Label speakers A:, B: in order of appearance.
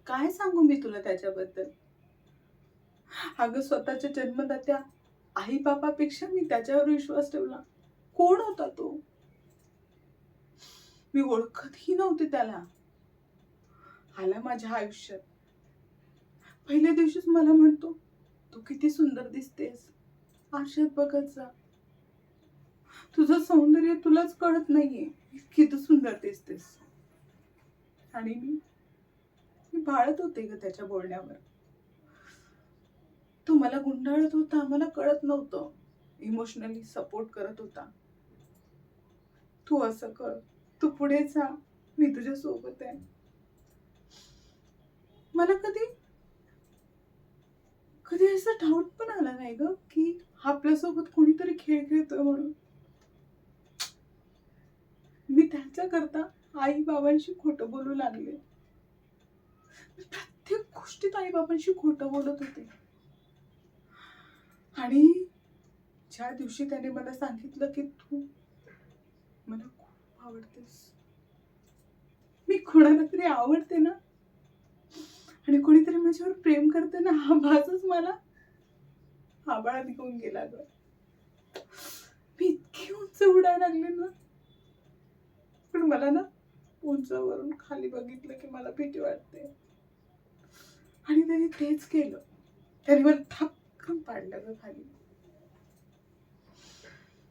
A: काय सांगू मी तुला त्याच्याबद्दल? अगं स्वतःच्या जन्मदात्या आई-बापापेक्षा मी त्याच्यावर विश्वास ठेवला. कोण होता तो? मी ओळखतही नव्हते त्याला. आला माझ्या आयुष्यात. पहिल्या दिवशीच मला म्हणतो, "तू किती सुंदर दिसतेस. आरशात बघत जा. तुझं सौंदर्य तुलाच कळत नाहीये. इतकी तू सुंदर दिसतेस." आणि मी भाळत होते ग त्याच्या बोलण्यावर. तो मला गुंडाळत होता, मला कळत नव्हतं. इमोशनली सपोर्ट करत होता. "तू असं कर, तू पुढे जा, मी तुझ्या सोबत आहे." मला कधी कधी असं डाऊट पण आला नाही ग, की आपल्यासोबत कोणीतरी खेळ खेळतोय म्हणून. मी त्यांच्याकरता आई-बाबांशी खोटं बोलू लागले. मी प्रत्येक गोष्टीत आई-बाबांशी खोटं बोलत होते. आणि ज्या दिवशी त्याने मला सांगितलं, की "तू मला खूप आवडतेस." मी कोणाला तरी आवडते ना आणि कोणीतरी माझ्यावर प्रेम करते ना, हा भासच मला आभाळात घेऊन गेला ग. मी इतकी उंच उडायला लागले ना, पण मला ना उंचावरून खाली बघितलं की मला भीती वाटते. आणि त्याने तेच केलं. त्याने मला धक्कन पाडलं ग खाली.